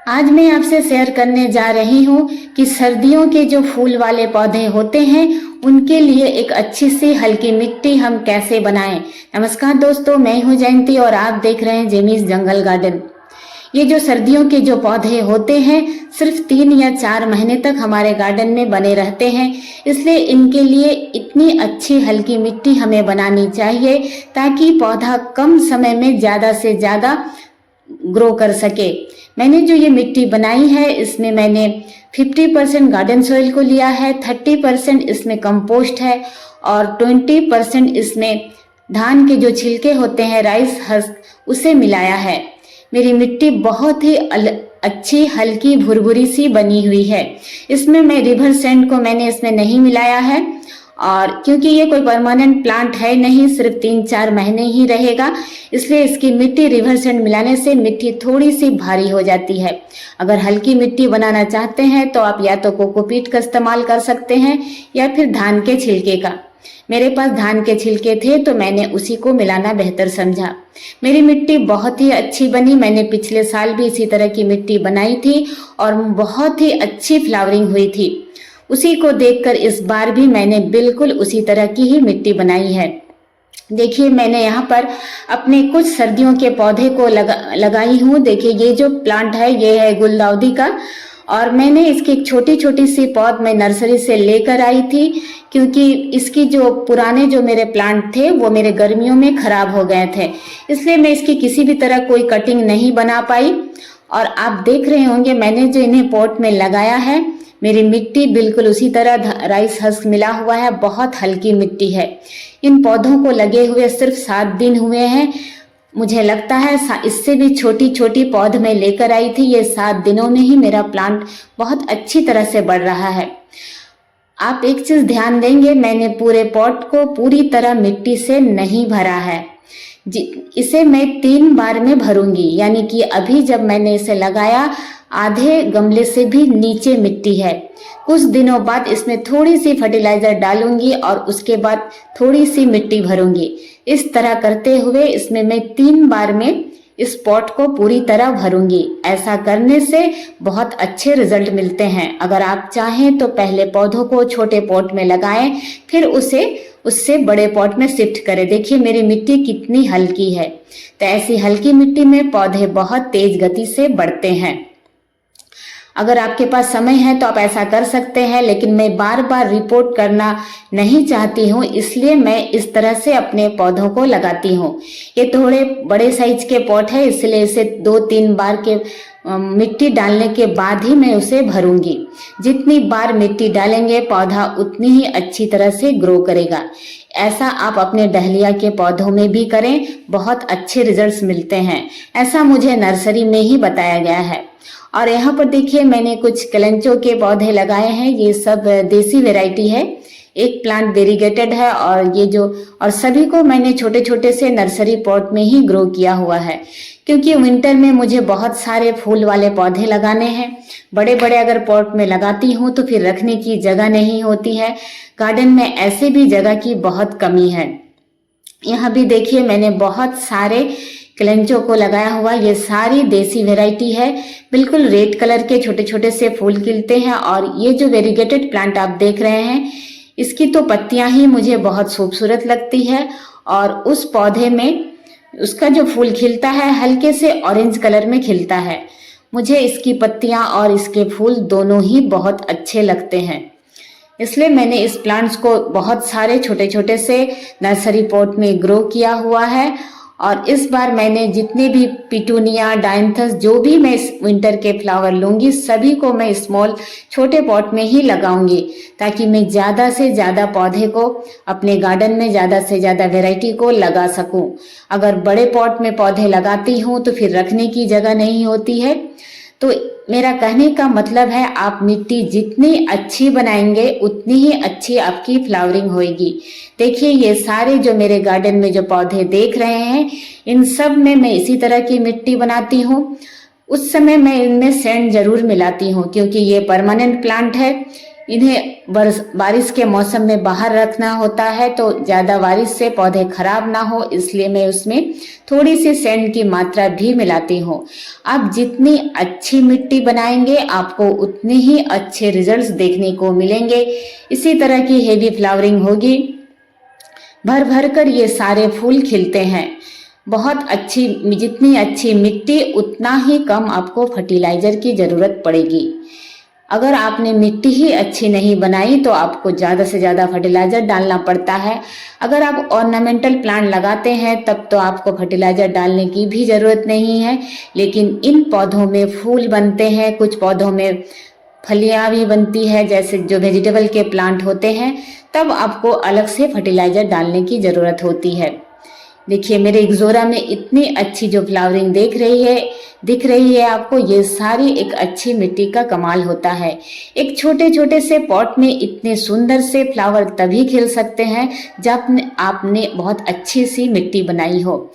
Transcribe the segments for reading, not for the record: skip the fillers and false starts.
आज मैं आपसे शेयर करने जा रही हूँ कि सर्दियों के जो फूल वाले पौधे होते हैं उनके लिए एक अच्छी सी हल्की मिट्टी हम कैसे बनाएं। नमस्कार दोस्तों, मैं हूँ जयंती और आप देख रहे हैं जेमीज जंगल गार्डन। ये जो सर्दियों के जो पौधे होते हैं सिर्फ 3 या 4 महीने तक हमारे गार्डन में बने रहते हैं, इसलिए इनके लिए इतनी अच्छी हल्की मिट्टी हमें बनानी चाहिए ताकि पौधा कम समय में ज़्यादा से ज़्यादा ग्रो कर सके। मैंने जो ये मिट्टी बनाई है इसमें मैंने 50% गार्डन सॉइल को लिया है, 30% इसमें कंपोस्ट है और 20% इसमें धान के जो छिलके होते हैं राइस हस्क उसे मिलाया है। मेरी मिट्टी बहुत ही अच्छी हल्की भुरभुरी सी बनी हुई है। इसमें मैं रिवर सैंड को मैंने इसमें नहीं मिलाया है और क्योंकि ये कोई परमानेंट प्लांट है नहीं, सिर्फ 3-4 महीने ही रहेगा, इसलिए इसकी मिट्टी रिवर सैंड मिलाने से मिट्टी थोड़ी सी भारी हो जाती है। अगर हल्की मिट्टी बनाना चाहते हैं तो आप या तो कोकोपीट का इस्तेमाल कर सकते हैं या फिर धान के छिलके का। मेरे पास धान के छिलके थे तो मैंने उसी को मिलाना बेहतर समझा। मेरी मिट्टी बहुत ही अच्छी बनी। मैंने पिछले साल भी इसी तरह की मिट्टी बनाई थी और बहुत ही अच्छी फ्लावरिंग हुई थी। उसी को देखकर इस बार भी मैंने बिल्कुल उसी तरह की ही मिट्टी बनाई है। देखिए मैंने यहाँ पर अपने कुछ सर्दियों के पौधे को लगाई हूँ। देखिए ये जो प्लांट है ये है गुलदाउदी का और मैंने इसकी एक छोटी छोटी सी पौध मैं नर्सरी से लेकर आई थी क्योंकि इसकी जो पुराने जो मेरे प्लांट थे वो मेरे गर्मियों में खराब हो गए थे, इसलिए मैं इसकी किसी भी तरह कोई कटिंग नहीं बना पाई। और आप देख रहे होंगे मैंने जो इन्हें पॉट में लगाया है, मेरी मिट्टी बिल्कुल उसी तरह राइस हस्क मिला हुआ है, बहुत हल्की मिट्टी है। इन पौधों को लगे हुए सिर्फ 7 दिन हुए हैं। मुझे लगता है इससे भी छोटी छोटी पौध में लेकर आई थी। ये 7 दिनों में ही मेरा प्लांट बहुत अच्छी तरह से बढ़ रहा है। आप एक चीज ध्यान देंगे, मैंने पूरे पॉट को पूरी तरह मिट्टी से नहीं भरा है। इसे मैं 3 बार में भरूंगी, यानी कि अभी जब मैंने इसे लगाया आधे गमले से भी नीचे मिट्टी है। कुछ दिनों बाद इसमें थोड़ी सी फर्टिलाइजर डालूंगी और उसके बाद थोड़ी सी मिट्टी भरूंगी। इस तरह करते हुए इसमें मैं 3 बार में इस पॉट को पूरी तरह भरूंगी। ऐसा करने से बहुत अच्छे रिजल्ट मिलते हैं। अगर आप चाहें तो पहले पौधों को छोटे पॉट में लगाएं, फिर उससे बड़े पॉट में शिफ्ट करें। देखिए मेरी मिट्टी कितनी हल्की है। तो ऐसी हल्की मिट्टी में पौधे बहुत तेज गति से बढ़ते हैं। अगर आपके पास समय है तो आप ऐसा कर सकते हैं, लेकिन मैं बार बार रिपोर्ट करना नहीं चाहती हूँ, इसलिए मैं इस तरह से अपने पौधों को लगाती हूँ। ये थोड़े बड़े साइज के पॉट है, इसलिए इसे 2-3 बार के मिट्टी डालने के बाद ही मैं उसे भरूंगी। जितनी बार मिट्टी डालेंगे पौधा उतनी ही अच्छी तरह से ग्रो करेगा। ऐसा आप अपने डहलिया के पौधों में भी करें, बहुत अच्छे रिजल्ट्स मिलते हैं। ऐसा मुझे नर्सरी में ही बताया गया है। और यहाँ पर देखिए मैंने कुछ कलेंचो के पौधे लगाए हैं। ये सब देसी वैरायटी है। एक प्लांट वेरीगेटेड है और सभी को मैंने छोटे छोटे से नर्सरी पॉट में ही ग्रो किया हुआ है, क्योंकि विंटर में मुझे बहुत सारे फूल वाले पौधे लगाने हैं। बड़े बड़े अगर पॉट में लगाती हूँ तो फिर रखने की जगह नहीं होती है। गार्डन में ऐसे भी जगह की बहुत कमी है। यहाँ भी देखिए मैंने बहुत सारे कलेंचो को लगाया हुआ। ये सारी देसी वैरायटी है। बिल्कुल रेड कलर के छोटे छोटे से फूल खिलते हैं। और ये जो वेरीगेटेड प्लांट आप देख रहे हैं, इसकी तो पत्तियां ही मुझे बहुत खूबसूरत लगती है और उस पौधे में उसका जो फूल खिलता है हल्के से ऑरेंज कलर में खिलता है। मुझे इसकी पत्तियां और इसके फूल दोनों ही बहुत अच्छे लगते हैं, इसलिए मैंने इस प्लांट्स को बहुत सारे छोटे छोटे से नर्सरी पॉट में ग्रो किया हुआ है। और इस बार मैंने जितने भी पिटूनिया, डायंथस, जो भी मैं इस विंटर के फ्लावर लूंगी सभी को मैं स्मॉल छोटे पॉट में ही लगाऊंगी, ताकि मैं ज़्यादा से ज़्यादा पौधे को अपने गार्डन में ज़्यादा से ज़्यादा वैरायटी को लगा सकूं। अगर बड़े पॉट में पौधे लगाती हूँ तो फिर रखने की जगह नहीं होती है। तो मेरा कहने का मतलब है आप मिट्टी जितनी अच्छी बनाएंगे उतनी ही अच्छी आपकी फ्लावरिंग होगी। देखिए ये सारे जो मेरे गार्डन में जो पौधे देख रहे हैं, इन सब में मैं इसी तरह की मिट्टी बनाती हूँ। उस समय मैं इनमें सैंड जरूर मिलाती हूँ, क्योंकि ये परमानेंट प्लांट है, इन्हें बारिश के मौसम में बाहर रखना होता है, तो ज़्यादा बारिश से पौधे खराब ना हो, इसलिए मैं उसमें थोड़ी सी सैंड की मात्रा भी मिलाती हूँ। आप जितनी अच्छी मिट्टी बनाएंगे आपको उतने ही अच्छे रिजल्ट्स देखने को मिलेंगे। इसी तरह की हेवी फ्लावरिंग होगी, भर भर कर ये सारे फूल खिलते हैं। बहुत अच्छी, जितनी अच्छी मिट्टी उतना ही कम आपको फर्टिलाइजर की जरूरत पड़ेगी। अगर आपने मिट्टी ही अच्छी नहीं बनाई तो आपको ज़्यादा से ज़्यादा फर्टिलाइजर डालना पड़ता है। अगर आप ऑर्नामेंटल प्लांट लगाते हैं तब तो आपको फर्टिलाइजर डालने की भी ज़रूरत नहीं है, लेकिन इन पौधों में फूल बनते हैं, कुछ पौधों में फलियां भी बनती है, जैसे जो वेजिटेबल के प्लांट होते हैं, तब आपको अलग से फर्टिलाइजर डालने की ज़रूरत होती है। देखिए मेरे इक्ज़ोरा में इतनी अच्छी जो फ्लावरिंग दिख रही है आपको, ये सारी एक अच्छी मिट्टी का कमाल होता है। एक छोटे छोटे से पॉट में इतने सुंदर से फ्लावर तभी खिल सकते हैं जब आपने बहुत अच्छी सी मिट्टी बनाई हो।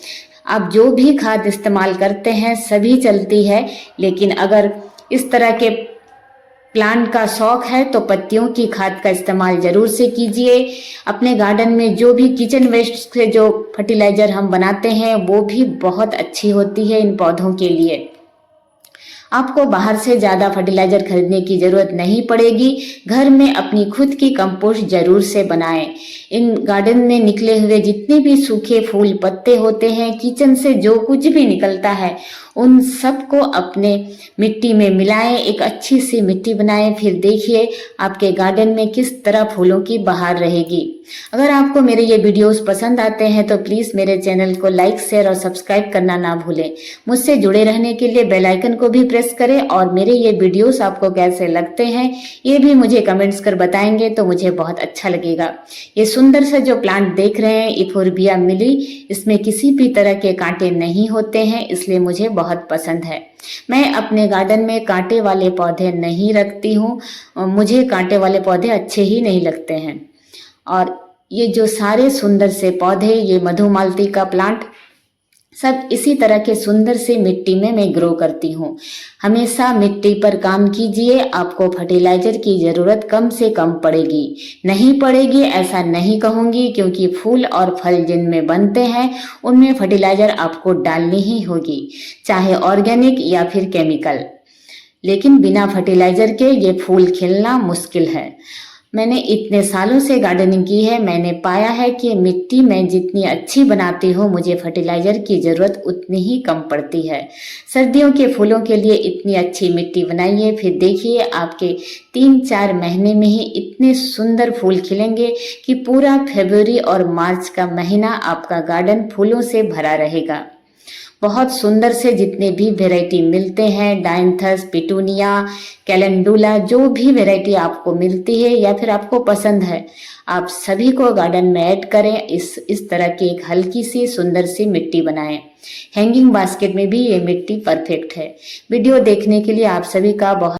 आप जो भी खाद इस्तेमाल करते हैं सभी चलती है, लेकिन अगर इस तरह के प्लांट का शौक है तो पत्तियों की खाद का इस्तेमाल जरूर से कीजिए। अपने गार्डन में जो भी किचन वेस्ट से जो फर्टिलाइजर हम बनाते हैं वो भी बहुत अच्छी होती है इन पौधों के लिए। आपको बाहर से ज़्यादा फर्टिलाइजर खरीदने की ज़रूरत नहीं पड़ेगी। घर में अपनी खुद की कंपोस्ट जरूर से बनाएं। इन गार्डन में निकले हुए जितने भी सूखे फूल पत्ते होते हैं, किचन से जो कुछ भी निकलता है, उन सबको अपने मिट्टी में मिलाएं, एक अच्छी सी मिट्टी बनाएं। फिर देखिए आपके गार्डन में किस तरह फूलों की बहार रहेगी। अगर आपको मेरे ये वीडियोस पसंद आते हैं तो प्लीज़ मेरे चैनल को लाइक, शेयर और सब्सक्राइब करना ना भूलें। मुझसे जुड़े रहने के लिए बेल आइकन को भी प्रेस करें और मेरे ये वीडियोस आपको कैसे लगते हैं ये भी मुझे कमेंट्स कर बताएंगे तो मुझे बहुत अच्छा लगेगा। ये सुंदर सा जो प्लांट देख रहे हैं इफोर्बिया मिली, इसमें किसी भी तरह के कांटे नहीं होते हैं, इसलिए मुझे बहुत पसंद है। मैं अपने गार्डन में कांटे वाले पौधे नहीं रखती हूँ, मुझे कांटे वाले पौधे अच्छे ही नहीं लगते हैं। और ये जो सारे सुंदर से पौधे, ये मधुमालती का प्लांट, सब इसी तरह के सुंदर से मिट्टी में मैं ग्रो करती हूँ। हमेशा मिट्टी पर काम कीजिए, आपको फर्टिलाइजर की ज़रूरत कम से कम पड़ेगी। नहीं पड़ेगी ऐसा नहीं कहूँगी, क्योंकि फूल और फल जिनमें बनते हैं उनमें फर्टिलाइजर आपको डालनी ही होगी, चाहे ऑर्गेनिक या फिर केमिकल। लेकिन बिना फर्टिलाइजर के ये फूल खिलना मुश्किल है। मैंने इतने सालों से गार्डनिंग की है, मैंने पाया है कि मिट्टी मैं जितनी अच्छी बनाती हूँ मुझे फर्टिलाइजर की ज़रूरत उतनी ही कम पड़ती है। सर्दियों के फूलों के लिए इतनी अच्छी मिट्टी बनाइए, फिर देखिए आपके 3-4 महीने में ही इतने सुंदर फूल खिलेंगे कि पूरा फरवरी और मार्च का महीना आपका गार्डन फूलों से भरा रहेगा। बहुत सुंदर से जितने भी वैरायटी मिलते हैं, डायंथस, पिटूनिया, कैलेंडुला, जो भी वैरायटी आपको मिलती है या फिर आपको पसंद है, आप सभी को गार्डन में ऐड करें। इस तरह की एक हल्की सी सुंदर सी मिट्टी बनाएं। हैंगिंग बास्केट में भी ये मिट्टी परफेक्ट है। वीडियो देखने के लिए आप सभी का बहुत